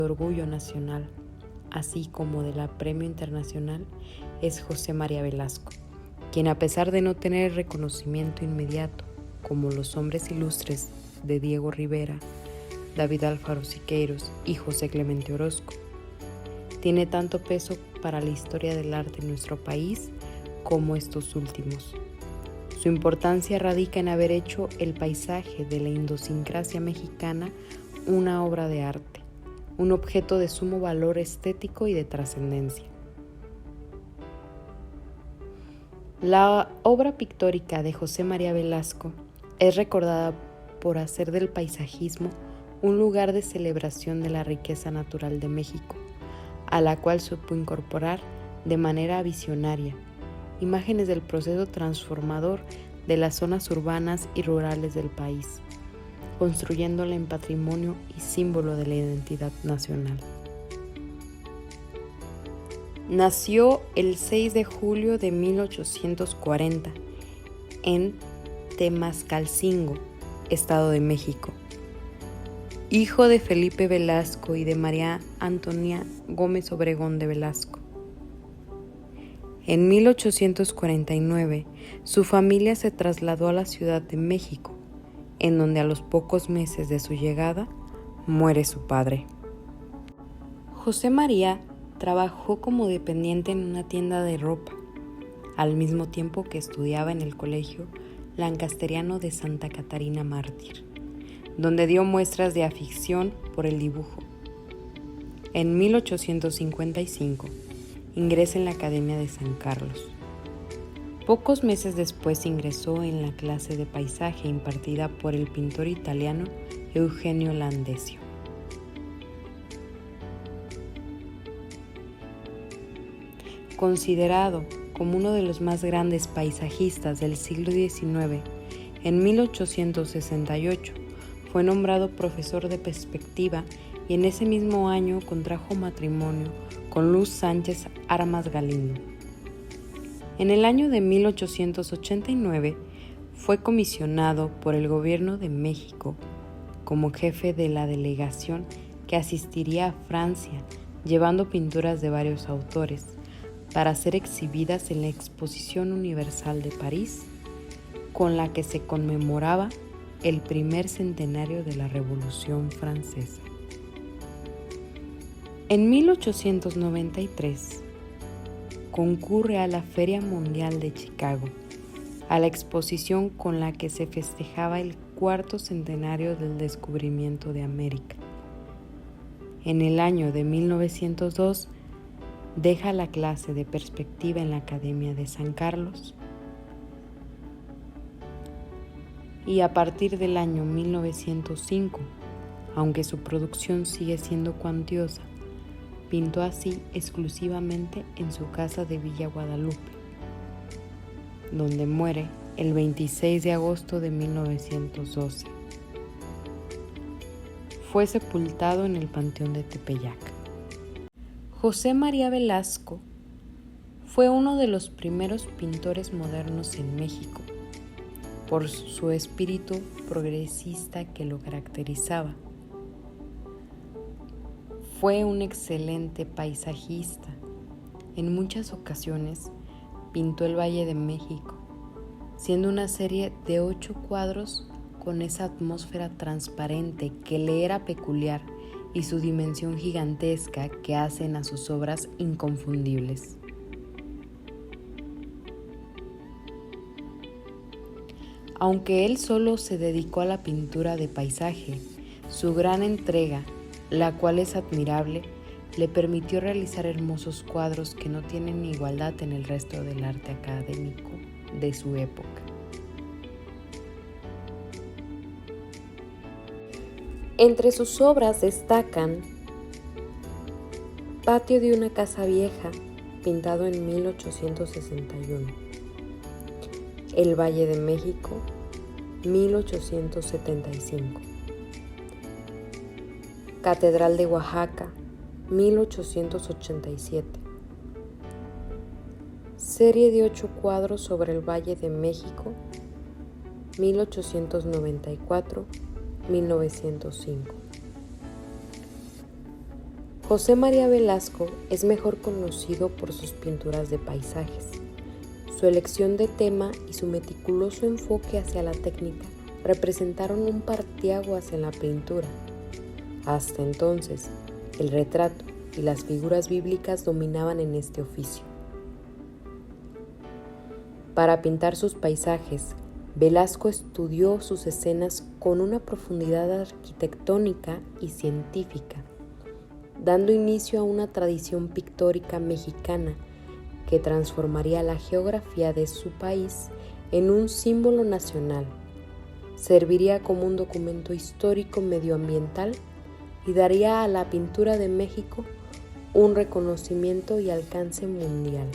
Orgullo Nacional, así como de la Premio Internacional, es José María Velasco, quien a pesar de no tener reconocimiento inmediato, como los hombres ilustres de Diego Rivera, David Alfaro Siqueiros y José Clemente Orozco, tiene tanto peso para la historia del arte en nuestro país como estos últimos. Su importancia radica en haber hecho el paisaje de la idiosincrasia mexicana una obra de arte, un objeto de sumo valor estético y de trascendencia. La obra pictórica de José María Velasco es recordada por hacer del paisajismo un lugar de celebración de la riqueza natural de México, a la cual supo incorporar de manera visionaria imágenes del proceso transformador de las zonas urbanas y rurales del país, construyéndola en patrimonio y símbolo de la identidad nacional. Nació el 6 de julio de 1840 en Temascalcingo, Estado de México. Hijo de Felipe Velasco y de María Antonia Gómez Obregón de Velasco. En 1849, su familia se trasladó a la Ciudad de México, en donde a los pocos meses de su llegada muere su padre. José María trabajó como dependiente en una tienda de ropa, al mismo tiempo que estudiaba en el Colegio Lancasteriano de Santa Catarina Mártir, donde dio muestras de afición por el dibujo. En 1855 ingresa en la Academia de San Carlos. Pocos meses después ingresó en la clase de paisaje impartida por el pintor italiano Eugenio Landesio. Considerado como uno de los más grandes paisajistas del siglo XIX, en 1868 fue nombrado profesor de perspectiva y en ese mismo año contrajo matrimonio con Luz Sánchez Armas Galindo. En el año de 1889 fue comisionado por el Gobierno de México como jefe de la delegación que asistiría a Francia, llevando pinturas de varios autores para ser exhibidas en la Exposición Universal de París, con la que se conmemoraba el primer centenario de la Revolución Francesa. En 1893 concurre a la Feria Mundial de Chicago, a la exposición con la que se festejaba el cuarto centenario del descubrimiento de América. En el año de 1902 deja la clase de perspectiva en la Academia de San Carlos y a partir del año 1905, aunque su producción sigue siendo cuantiosa, pintó así exclusivamente en su casa de Villa Guadalupe, donde muere el 26 de agosto de 1912. Fue sepultado en el Panteón de Tepeyac. José María Velasco fue uno de los primeros pintores modernos en México, por su espíritu progresista que lo caracterizaba. Fue un excelente paisajista. En muchas ocasiones pintó el Valle de México, siendo una serie de 8 cuadros con esa atmósfera transparente que le era peculiar y su dimensión gigantesca que hacen a sus obras inconfundibles. Aunque él solo se dedicó a la pintura de paisaje, su gran entrega, la cual es admirable, le permitió realizar hermosos cuadros que no tienen igualdad en el resto del arte académico de su época. Entre sus obras destacan Patio de una casa vieja, pintado en 1861, El Valle de México, 1875, Catedral de Oaxaca, 1887, Serie de 8 cuadros sobre el Valle de México, 1894-1905. José María Velasco es mejor conocido por sus pinturas de paisajes. Su elección de tema y su meticuloso enfoque hacia la técnica representaron un parteaguas en la pintura. Hasta entonces, el retrato y las figuras bíblicas dominaban en este oficio. Para pintar sus paisajes, Velasco estudió sus escenas con una profundidad arquitectónica y científica, dando inicio a una tradición pictórica mexicana que transformaría la geografía de su país en un símbolo nacional. Serviría como un documento histórico medioambiental y daría a la pintura de México un reconocimiento y alcance mundial.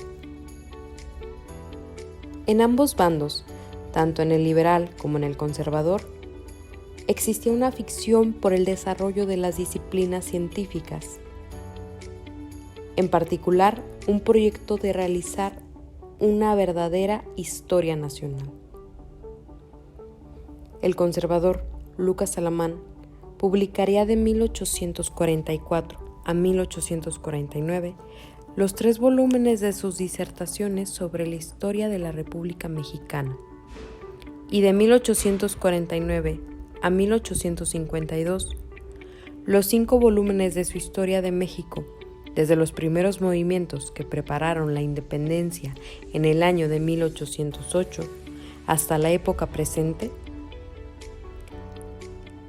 En ambos bandos, tanto en el liberal como en el conservador, existía una afición por el desarrollo de las disciplinas científicas. En particular, un proyecto de realizar una verdadera historia nacional. El conservador Lucas Alamán publicaría de 1844 a 1849 los 3 volúmenes de sus disertaciones sobre la historia de la República Mexicana, y de 1849 a 1852 los 5 volúmenes de su historia de México, desde los primeros movimientos que prepararon la independencia en el año de 1808 hasta la época presente.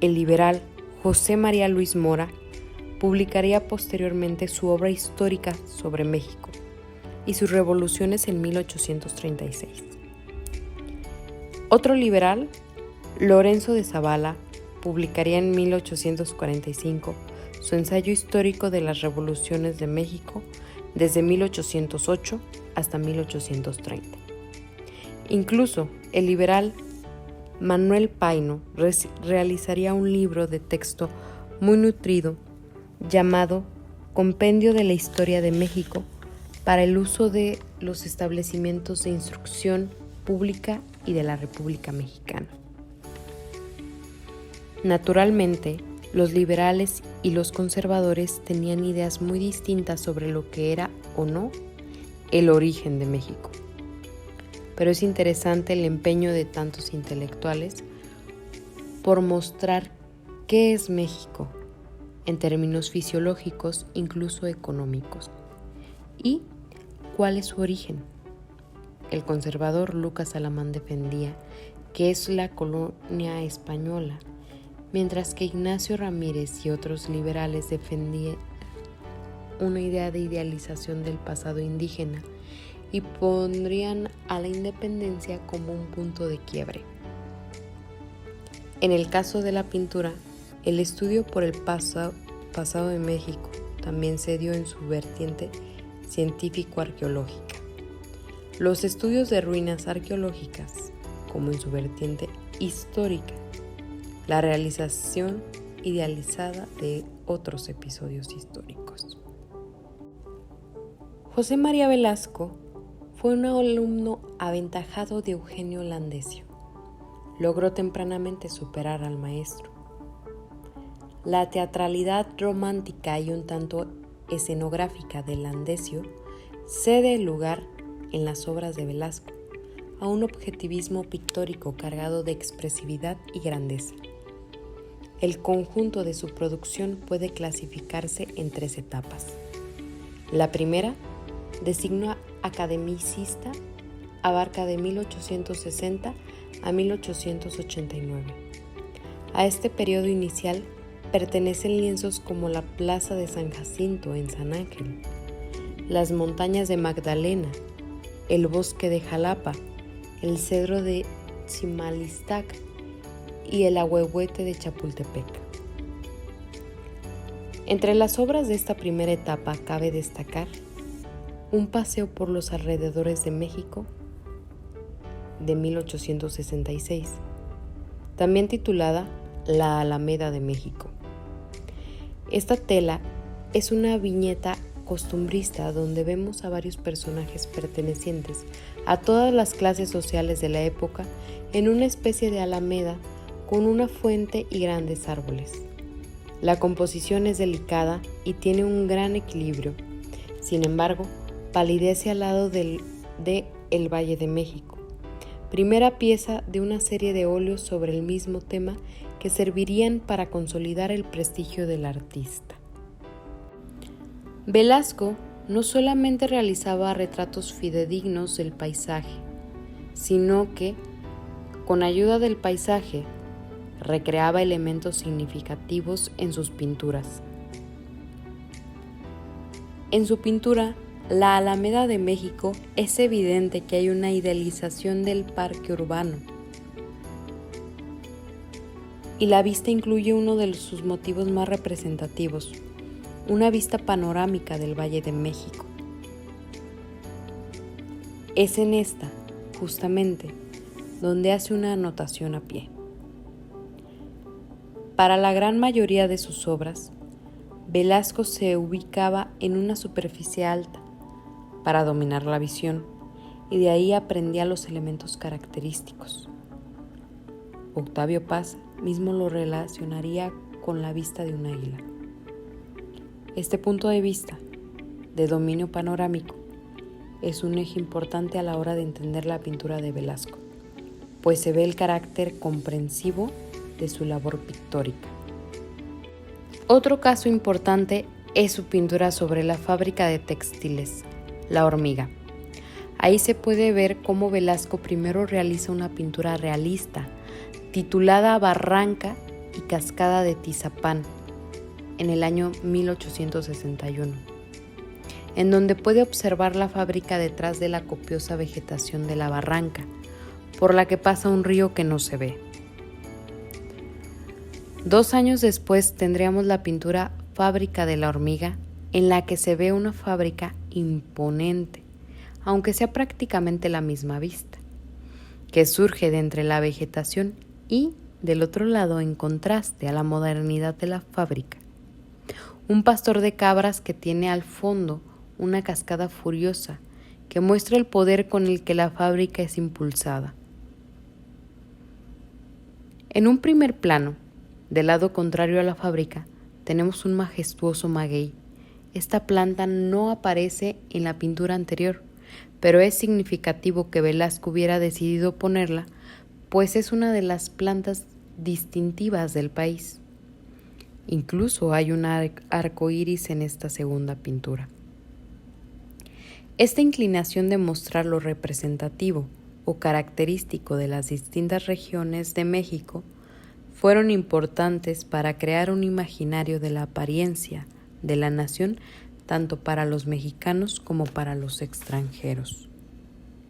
El liberal José María Luis Mora publicaría posteriormente su obra histórica sobre México y sus revoluciones en 1836. Otro liberal, Lorenzo de Zavala, publicaría en 1845 su ensayo histórico de las revoluciones de México desde 1808 hasta 1830. Incluso el liberal Manuel Paino realizaría un libro de texto muy nutrido llamado Compendio de la Historia de México para el uso de los establecimientos de instrucción pública y de la República Mexicana. Naturalmente, los liberales y los conservadores tenían ideas muy distintas sobre lo que era o no el origen de México. Pero es interesante el empeño de tantos intelectuales por mostrar qué es México en términos fisiológicos, incluso económicos, y cuál es su origen. El conservador Lucas Alamán defendía que es la colonia española, mientras que Ignacio Ramírez y otros liberales defendían una idea de idealización del pasado indígena y pondrían a la independencia como un punto de quiebre. En el caso de la pintura, el estudio por el pasado de México también se dio en su vertiente científico-arqueológica. Los estudios de ruinas arqueológicas, como en su vertiente histórica, la realización idealizada de otros episodios históricos. José María Velasco fue un alumno aventajado de Eugenio Landesio. Logró tempranamente superar al maestro. La teatralidad romántica y un tanto escenográfica de Landesio cede el lugar en las obras de Velasco a un objetivismo pictórico cargado de expresividad y grandeza. El conjunto de su producción puede clasificarse en 3 etapas. La primera, de signo academicista, abarca de 1860 a 1889. A este periodo inicial pertenecen lienzos como la Plaza de San Jacinto en San Ángel, las montañas de Magdalena, el bosque de Jalapa, el cedro de Chimalistac y el ahuehuete de Chapultepec. Entre las obras de esta primera etapa cabe destacar Un paseo por los alrededores de México, de 1866, también titulada La Alameda de México. Esta tela es una viñeta costumbrista donde vemos a varios personajes pertenecientes a todas las clases sociales de la época en una especie de alameda con una fuente y grandes árboles. La composición es delicada y tiene un gran equilibrio. Sin embargo, palidece al lado de El Valle de México, primera pieza de una serie de óleos sobre el mismo tema que servirían para consolidar el prestigio del artista. Velasco no solamente realizaba retratos fidedignos del paisaje, sino que, con ayuda del paisaje, recreaba elementos significativos en sus pinturas. En su pintura, La Alameda de México, es evidente que hay una idealización del parque urbano, y la vista incluye uno de sus motivos más representativos, una vista panorámica del Valle de México. Es en esta, justamente, donde hace una anotación a pie. Para la gran mayoría de sus obras, Velasco se ubicaba en una superficie alta para dominar la visión, y de ahí aprendía los elementos característicos. Octavio Paz mismo lo relacionaría con la vista de un águila. Este punto de vista, de dominio panorámico, es un eje importante a la hora de entender la pintura de Velasco, pues se ve el carácter comprensivo de su labor pictórica. Otro caso importante es su pintura sobre la fábrica de textiles, La Hormiga. Ahí se puede ver cómo Velasco primero realiza una pintura realista, titulada Barranca y Cascada de Tizapán, en el año 1861, en donde puede observar la fábrica detrás de la copiosa vegetación de la barranca, por la que pasa un río que no se ve. 2 años después tendríamos la pintura Fábrica de la Hormiga, en la que se ve una fábrica imponente, aunque sea prácticamente la misma vista, que surge de entre la vegetación y, del otro lado, en contraste a la modernidad de la fábrica, un pastor de cabras que tiene al fondo una cascada furiosa que muestra el poder con el que la fábrica es impulsada. En un primer plano, del lado contrario a la fábrica, tenemos un majestuoso maguey. Esta planta no aparece en la pintura anterior, pero es significativo que Velasco hubiera decidido ponerla, pues es una de las plantas distintivas del país. Incluso hay un arco iris en esta segunda pintura. Esta inclinación de mostrar lo representativo o característico de las distintas regiones de México fueron importantes para crear un imaginario de la apariencia de la nación tanto para los mexicanos como para los extranjeros.